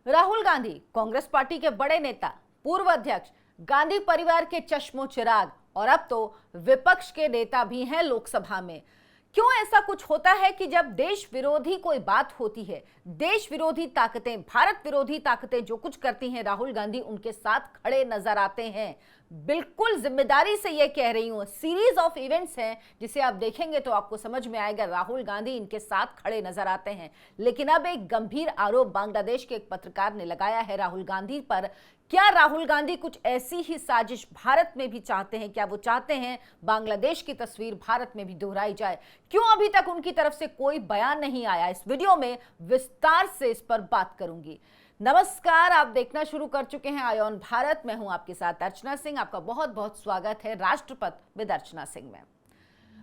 Rahul Gandhi Congress party के बड़े नेता, पूर्व अध्यक्ष, गांधी परिवार के चश्मो चिराग और अब तो विपक्ष के नेता भी हैं लोकसभा में। क्यों ऐसा कुछ होता है कि जब देश विरोधी कोई बात होती है, देश विरोधी ताकतें, भारत विरोधी ताकतें जो कुछ करती हैं, राहुल गांधी उनके साथ खड़े नजर आते हैं। बिल्कुल जिम्मेदारी से यह कह रही हूं, सीरीज ऑफ इवेंट्स हैं जिसे आप देखेंगे तो आपको समझ में आएगा, राहुल गांधी इनके साथ खड़े नजर आते हैं। लेकिन अब एक गंभीर आरोप बांग्लादेश के एक पत्रकार ने लगाया है राहुल गांधी पर। क्या राहुल गांधी कुछ ऐसी ही साजिश भारत में भी चाहते हैं? क्या वो चाहते हैं बांग्लादेश की तस्वीर भारत में भी दोहराई जाए? क्यों अभी तक उनकी तरफ से कोई बयान नहीं आया? इस वीडियो में विस्तार से इस पर बात करूंगी। नमस्कार, आप देखना शुरू कर चुके हैं आय ऑन भारत। मैं हूं आपके साथ अर्चना सिंह। आपका बहुत बहुत स्वागत है राष्ट्रपति विद अर्चना सिंह में।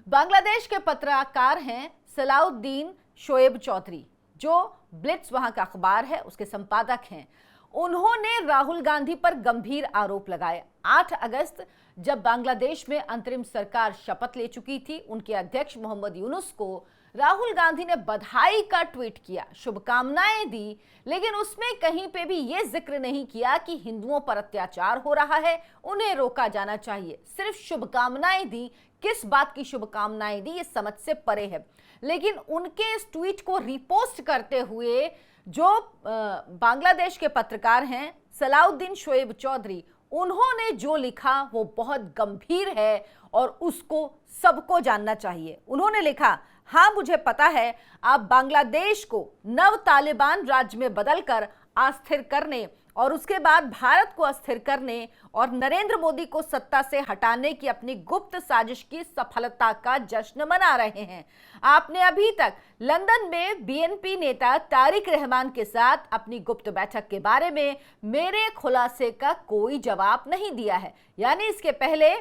बांग्लादेश के पत्रकार हैं सलाउद्दीन शोएब चौधरी, जो ब्लिट्स वहां का अखबार है उसके संपादक हैं। उन्होंने राहुल गांधी पर गंभीर आरोप लगाए। 8 अगस्त जब बांग्लादेश में अंतरिम सरकार शपथ ले चुकी थी, उनके अध्यक्ष मोहम्मद यूनुस को राहुल गांधी ने बधाई का ट्वीट किया, शुभकामनाएं दी, लेकिन उसमें कहीं पे भी यह जिक्र नहीं किया कि हिंदुओं पर अत्याचार हो रहा है, उन्हें रोका जाना चाहिए। सिर्फ शुभकामनाएं दी। किस बात की शुभकामनाएं दी, ये समझ से परे है। लेकिन उनके इस ट्वीट को रिपोस्ट करते हुए जो बांग्लादेश के पत्रकार हैं सलाउद्दीन शोएब चौधरी, उन्होंने जो लिखा वो बहुत गंभीर है और उसको सबको जानना चाहिए। उन्होंने लिखा, हाँ मुझे पता है आप बांग्लादेश को नव तालिबान राज्य में बदलकर अस्थिर करने और उसके बाद भारत को अस्थिर करने और नरेंद्र मोदी को सत्ता से हटाने की अपनी गुप्त साजिश की सफलता का जश्न मना रहे हैं। आपने अभी तक लंदन में बीएनपी नेता तारिक रहमान के साथ अपनी गुप्त बैठक के बारे में मेरे खुलासे का कोई जवाब नहीं दिया है। यानी इसके पहले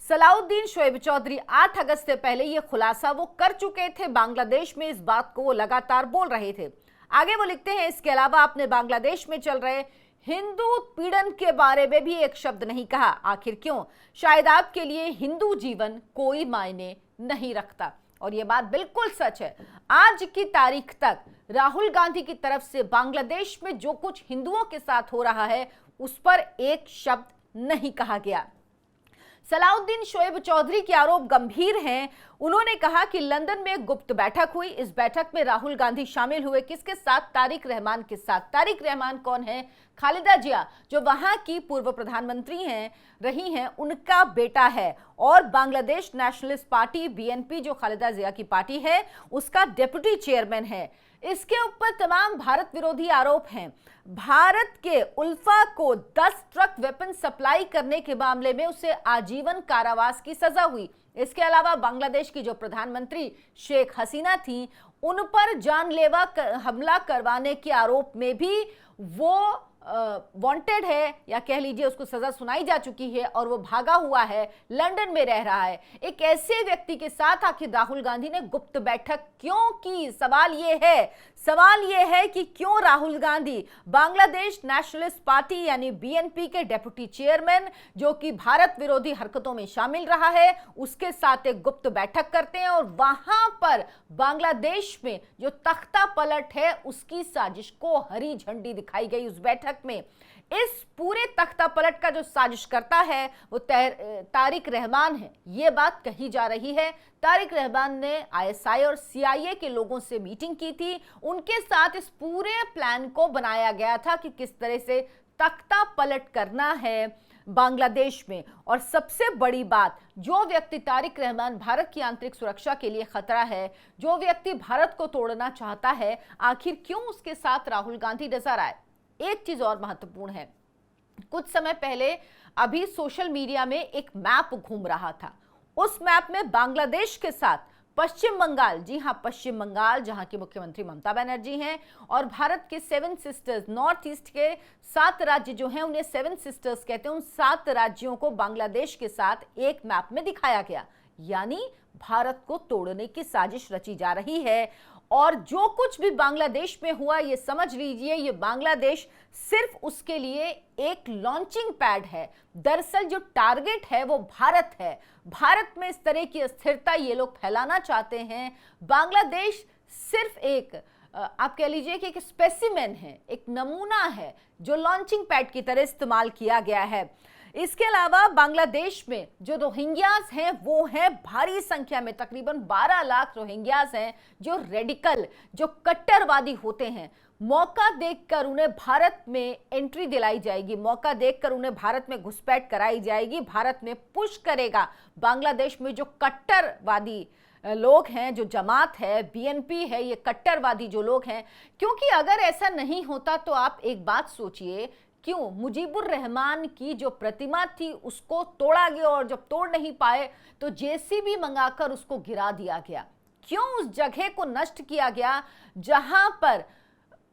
सलाउद्दीन शोएब चौधरी 8 अगस्त से पहले यह खुलासा वो कर चुके थे। बांग्लादेश में इस बात को वो लगातार बोल रहे थे। आगे वो लिखते हैं, इसके अलावा आपने बांग्लादेश में चल रहे हिंदू उत्पीड़न के बारे में भी एक शब्द नहीं कहा। आखिर क्यों? शायद आपके लिए हिंदू जीवन कोई मायने नहीं रखता। और यह बात बिल्कुल सच है। आज की तारीख तक राहुल गांधी की तरफ से बांग्लादेश में जो कुछ हिंदुओं के साथ हो रहा है उस पर एक शब्द नहीं कहा गया। सलाउद्दीन शोएब चौधरी के आरोप गंभीर हैं। उन्होंने कहा कि लंदन में एक गुप्त बैठक हुई। इस बैठक में राहुल गांधी शामिल हुए। किसके साथ? तारिक रहमान के साथ। तारिक रहमान कौन है? खालिदा जिया, जो वहां की पूर्व प्रधानमंत्री रही हैं, उनका बेटा है और बांग्लादेश नेशनलिस्ट पार्टी बीएनपी, जो खालिदा जिया की पार्टी है, उसका डिप्टी चेयरमैन है। इसके ऊपर तमाम भारत विरोधी आरोप हैं। भारत के उल्फा को 10 ट्रक वेपन सप्लाई करने के मामले में उसे आजीवन कारावास की सजा हुई। इसके अलावा बांग्लादेश की जो प्रधानमंत्री शेख हसीना थी, उन पर जानलेवा हमला करवाने के आरोप में भी वो वांटेड है, या कह लीजिए उसको सजा सुनाई जा चुकी है और वो भागा हुआ है, लंदन में रह रहा है। एक ऐसे व्यक्ति के साथ आखिर राहुल गांधी ने गुप्त बैठक क्यों की? सवाल ये है कि क्यों राहुल गांधी बांग्लादेश नेशनलिस्ट पार्टी यानी बीएनपी के डिप्टी चेयरमैन, जो कि भारत विरोधी हरकतों में शामिल रहा है, उसके साथ एक गुप्त बैठक करते हैं और वहां पर बांग्लादेश में जो तख्ता पलट है उसकी साजिश को हरी झंडी दिखाई गई। उस बैठक में इस पूरे तख्ता पलट का जो साजिश करता है वो तारिक रहमान है, ये बात कही जा रही है। तारिक रहमान ने आईएसआई और सीआईए के लोगों से मीटिंग की थी। उनके साथ इस पूरे प्लान को बनाया गया था कि किस तरह से तख्ता पलट करना है बांग्लादेश में। और सबसे बड़ी बात, जो व्यक्ति तारिक रहमान भारत की आंतरिक सुरक्षा के लिए खतरा है, जो व्यक्ति भारत को तोड़ना चाहता है, आखिर क्यों उसके साथ राहुल गांधी नजर आए? एक चीज और महत्वपूर्ण है, कुछ समय पहले अभी सोशल मीडिया में एक मैप घूम रहा था। उस मैप में बांग्लादेश के साथ पश्चिम बंगाल, जी हां पश्चिम बंगाल, जहां की मुख्यमंत्री ममता बनर्जी हैं, और भारत के 7 सिस्टर्स, नॉर्थ ईस्ट के 7 राज्य जो हैं उन्हें 7 सिस्टर्स कहते हैं, उन 7 राज्यों को बांग्लादेश के साथ एक मैप में दिखाया गया। यानी भारत को तोड़ने की साजिश रची जा रही है। और जो कुछ भी बांग्लादेश में हुआ, ये समझ लीजिए ये बांग्लादेश सिर्फ उसके लिए एक लॉन्चिंग पैड है। दरअसल जो टारगेट है वो भारत है। भारत में इस तरह की अस्थिरता ये लोग फैलाना चाहते हैं। बांग्लादेश सिर्फ एक आप कह लीजिए कि एक स्पेसिमेन है, एक नमूना है जो लॉन्चिंग पैड की तरह इस्तेमाल किया गया है। इसके अलावा बांग्लादेश में जो रोहिंग्यास हैं वो हैं भारी संख्या में, तकरीबन 12 लाख रोहिंग्यास हैं जो रेडिकल, जो कट्टरवादी होते हैं। मौका देखकर उन्हें भारत में एंट्री दिलाई जाएगी, मौका देखकर उन्हें भारत में घुसपैठ कराई जाएगी, भारत में पुश करेगा बांग्लादेश में जो कट्टरवादी लोग हैं, जो जमात है, बीएनपी है, ये कट्टरवादी जो लोग हैं। क्योंकि अगर ऐसा नहीं होता तो आप एक बात सोचिए, क्यों मुजीबुर रहमान की जो प्रतिमा थी उसको तोड़ा गया और जब तोड़ नहीं पाए तो जेसीबी मंगाकर उसको गिरा दिया गया? क्यों उस जगह को नष्ट किया गया जहां पर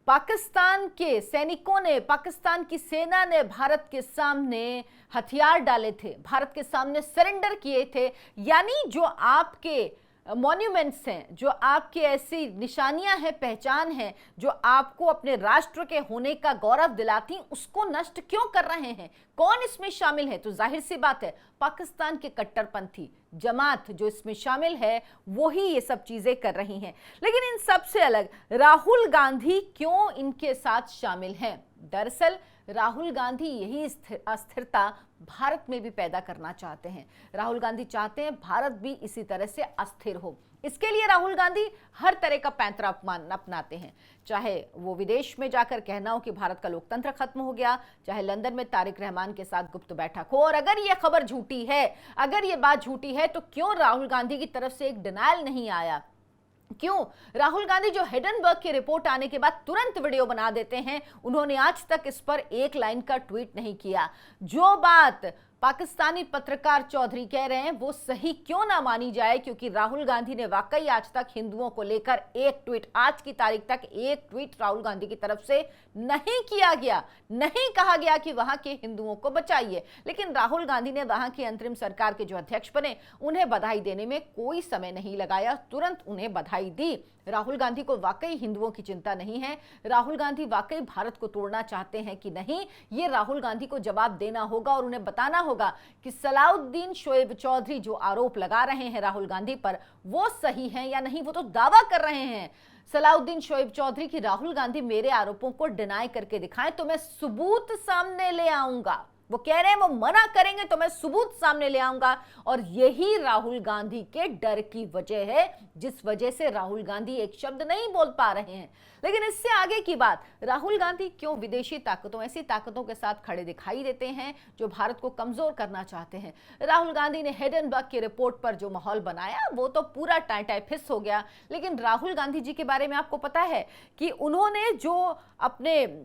पाकिस्तान के सैनिकों ने, पाकिस्तान की सेना ने भारत के सामने हथियार डाले थे, भारत के सामने सरेंडर किए थे? यानी जो आपके मॉन्यूमेंट्स हैं, जो आपकी ऐसी निशानियां हैं, पहचान है, जो आपको अपने राष्ट्र के होने का गौरव दिलाती, उसको नष्ट क्यों कर रहे हैं? कौन इसमें शामिल है? तो जाहिर सी बात है पाकिस्तान के कट्टरपंथी जमात जो इसमें शामिल है वही ये सब चीजें कर रही हैं। लेकिन इन सब से अलग राहुल गांधी क्यों इनके साथ शामिल हैं? दरअसल राहुल गांधी यही अस्थिरता भारत में भी पैदा करना चाहते हैं। राहुल गांधी चाहते हैं भारत भी इसी तरह से अस्थिर हो। इसके लिए राहुल गांधी हर तरह का पैंतरा अपनाते हैं, चाहे वो विदेश में जाकर कहना हो कि भारत का लोकतंत्र खत्म हो गया, चाहे लंदन में तारिक रहमान के साथ गुप्त बैठक हो। और अगर ये खबर झूठी है, अगर ये बात झूठी है, तो क्यों राहुल गांधी की तरफ से एक डिनायल नहीं आया? क्यों राहुल गांधी जो हिडनबर्ग की रिपोर्ट आने के बाद तुरंत वीडियो बना देते हैं, उन्होंने आज तक इस पर एक लाइन का ट्वीट नहीं किया? जो बात पाकिस्तानी पत्रकार चौधरी कह रहे हैं वो सही क्यों ना मानी जाए? क्योंकि राहुल गांधी ने वाकई आज तक हिंदुओं को लेकर एक ट्वीट, आज की तारीख तक एक ट्वीट राहुल गांधी की तरफ से नहीं किया गया, नहीं कहा गया कि वहां के हिंदुओं को बचाइए। लेकिन राहुल गांधी ने वहां की अंतरिम सरकार के जो अध्यक्ष बने उन्हें बधाई देने में कोई समय नहीं लगाया, तुरंत उन्हें बधाई दी। राहुल गांधी को वाकई हिंदुओं की चिंता नहीं है, राहुल गांधी वाकई भारत को तोड़ना चाहते हैं कि नहीं, ये राहुल गांधी को जवाब देना होगा और उन्हें बताना होगा कि सलाउद्दीन शोएब चौधरी जो आरोप लगा रहे हैं राहुल गांधी पर वो सही है या नहीं। वो तो दावा कर रहे हैं सलाउद्दीन शोएब चौधरी की राहुल गांधी मेरे आरोपों को डिनाई करके दिखाएं तो मैं सबूत सामने ले आऊंगा। वो कह रहे हैं वो मना करेंगे तो मैं सबूत सामने ले आऊंगा। और यही राहुल गांधी के डर की वजह है, जिस वजह से राहुल गांधी एक शब्द नहीं बोल पा रहे हैं। लेकिन इससे आगे की बात, राहुल गांधी क्यों विदेशी ताकतों, ऐसी ताकतों के साथ खड़े दिखाई देते हैं जो भारत को कमजोर करना चाहते हैं? राहुल गांधी ने हिडनबर्ग की रिपोर्ट पर जो माहौल बनाया वो तो पूरा टाई फिस हो गया। लेकिन राहुल गांधी जी के बारे में आपको पता है कि उन्होंने जो अपने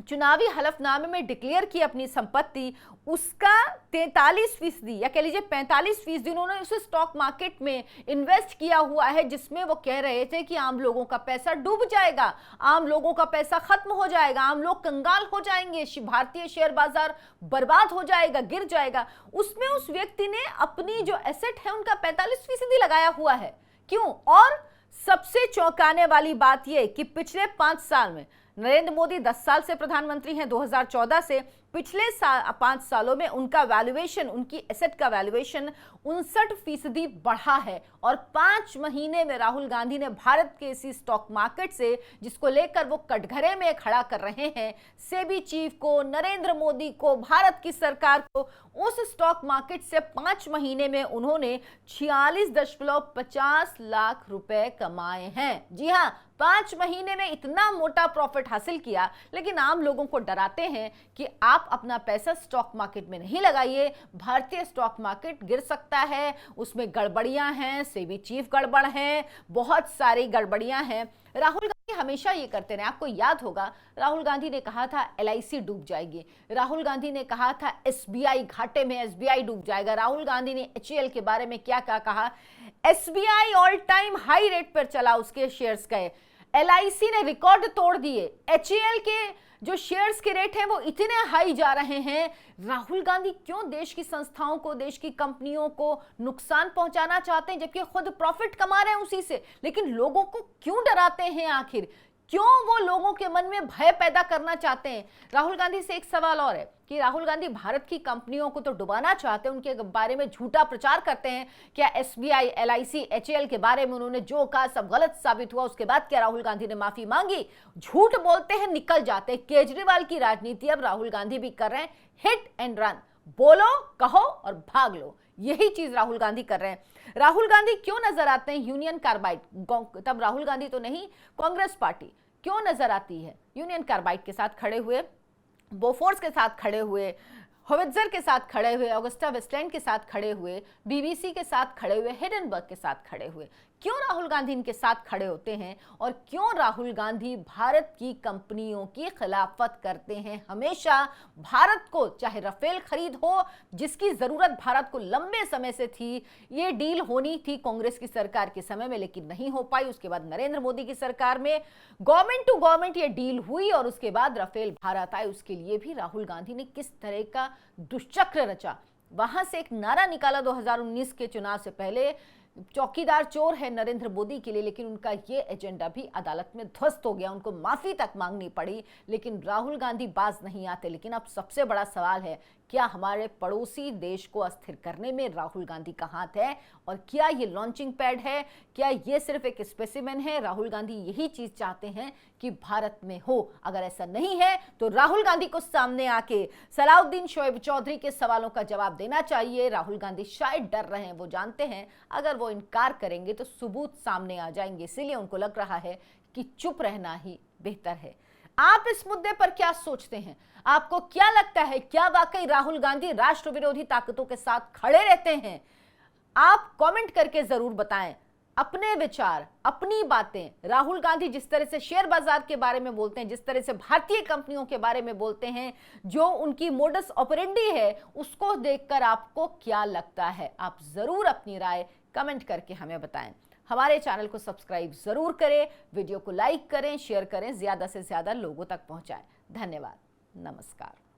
चुनावी हलफनामे में डिक्लेयर की अपनी संपत्ति, उसका 43% या कह लीजिए 45% उन्होंने उस स्टॉक मार्केट में इन्वेस्ट किया हुआ है, जिसमें वो कह रहे थे कि आम लोगों का पैसा डूब जाएगा, आम लोगों का पैसा खत्म हो जाएगा, आम लोग कंगाल हो जाएंगे, भारतीय शेयर बाजार बर्बाद हो जाएगा, गिर जाएगा। उसमें उस व्यक्ति ने अपनी जो एसेट है उनका 45% लगाया हुआ है। क्यों? और सबसे चौंकाने वाली बात यह कि पिछले 5 साल में नरेंद्र मोदी 10 साल से प्रधानमंत्री हैं, 2014 से, पिछले 5 सालों में उनका वैल्यूएशन, उनकी एसेट का वैल्यूएशन 59% बढ़ा है। और 5 महीने में राहुल गांधी ने भारत के इसी स्टॉक मार्केट से, जिसको लेकर वो कटघरे में खड़ा कर रहे हैं सेबी चीफ को, नरेंद्र मोदी को, भारत की सरकार को, उस स्टॉक मार्केट से 5 महीने में उन्होंने 46.50 लाख रुपए कमाए हैं। जी हां, 5 महीने में इतना मोटा प्रॉफिट हासिल किया। लेकिन आम लोगों को डराते हैं कि आप अपना पैसा स्टॉक मार्केट में नहीं लगाइए, भारतीय स्टॉक मार्केट गिर सकता है, उसमें गड़बड़ियां हैं, सेबी चीफ गड़बड़ हैं, बहुत सारी गड़बड़ियां हैं। राहुल गांधी हमेशा ये करते रहे। आपको याद होगा राहुल गांधी ने कहा था LIC डूब जाएगी, राहुल गांधी ने कहा था SBI घाटे में, SBI डूब जाएगा। राहुल गांधी ने HAL के बारे में क्या क्या कहा? SBI all time high rate पर चला, उसके शेयर्स गए, LIC ने रिकॉर्ड तोड़ दिए, HAL के जो शेयर्स के रेट हैं वो इतने हाई जा रहे हैं। राहुल गांधी क्यों देश की संस्थाओं को, देश की कंपनियों को नुकसान पहुंचाना चाहते हैं जबकि खुद प्रॉफिट कमा रहे हैं उसी से? लेकिन लोगों को क्यों डराते हैं आखिर? क्यों वो लोगों के मन में भय पैदा करना चाहते हैं? राहुल गांधी से एक सवाल और है कि राहुल गांधी भारत की कंपनियों को तो डुबाना चाहते हैं, उनके बारे में झूठा प्रचार करते हैं। क्या एसबीआई, एलआईसी, एचएएल के बारे में उन्होंने जो कहा सब गलत साबित हुआ? उसके बाद क्या राहुल गांधी ने माफी मांगी? झूठ बोलते हैं, निकल जाते हैं। केजरीवाल की राजनीति अब राहुल गांधी भी कर रहे हैं, हिट एंड रन, बोलो, कहो और भाग लो, यही चीज राहुल गांधी कर रहे हैं। राहुल गांधी क्यों नजर आते हैं यूनियन कार्बाइड, तब राहुल गांधी तो नहीं, कांग्रेस पार्टी क्यों नजर आती है यूनियन कार्बाइड के साथ खड़े हुए, बोफोर्स के साथ खड़े हुए, होवित्जर के साथ खड़े हुए, ऑगस्टा वेस्टलैंड के साथ खड़े हुए, बीबीसी के साथ खड़े हुए, हिडेनबर्ग के साथ खड़े हुए? क्यों राहुल गांधी इनके साथ खड़े होते हैं और क्यों राहुल गांधी भारत की कंपनियों की खिलाफत करते हैं हमेशा? भारत को, चाहे राफेल खरीद हो जिसकी जरूरत भारत को लंबे समय से थी, ये डील होनी थी कांग्रेस की सरकार के समय में लेकिन नहीं हो पाई। उसके बाद नरेंद्र मोदी की सरकार में गवर्नमेंट टू गवर्नमेंट ये डील हुई और उसके बाद राफेल भारत आए। उसके लिए भी राहुल गांधी ने किस तरह का दुष्चक्र रचा। वहां से एक नारा निकाला 2019 के चुनाव से पहले, चौकीदार चोर है नरेंद्र मोदी के लिए, लेकिन उनका ये एजेंडा भी अदालत में ध्वस्त हो गया, उनको माफी तक मांगनी पड़ी, लेकिन राहुल गांधी बाज नहीं आते। लेकिन अब सबसे बड़ा सवाल है, क्या हमारे पड़ोसी देश को अस्थिर करने में राहुल गांधी का हाथ है? और क्या ये लॉन्चिंग पैड है? क्या ये सिर्फ एक स्पेसिमेन है? राहुल गांधी यही चीज चाहते हैं कि भारत में हो। अगर ऐसा नहीं है तो राहुल गांधी को सामने आके सलाउद्दीन शोएब चौधरी के सवालों का जवाब देना चाहिए। राहुल गांधी शायद डर रहे हैं, वो जानते हैं अगर वो इनकार करेंगे तो सबूत सामने आ जाएंगे, इसीलिए उनको लग रहा है कि चुप रहना ही बेहतर है। आप इस मुद्दे पर क्या सोचते हैं? आपको क्या लगता है, क्या वाकई राहुल गांधी राष्ट्र विरोधी ताकतों के साथ खड़े रहते हैं? आप कमेंट करके जरूर बताएं अपने विचार, अपनी बातें। राहुल गांधी जिस तरह से शेयर बाजार के बारे में बोलते हैं, जिस तरह से भारतीय कंपनियों के बारे में बोलते हैं, जो उनकी मोडस ऑपरेंडी है, उसको देखकर आपको क्या लगता है? आप जरूर अपनी राय कमेंट करके हमें बताएं। हमारे चैनल को सब्सक्राइब जरूर करें, वीडियो को लाइक करें, शेयर करें, ज्यादा से ज्यादा लोगों तक पहुंचाएं। धन्यवाद, नमस्कार।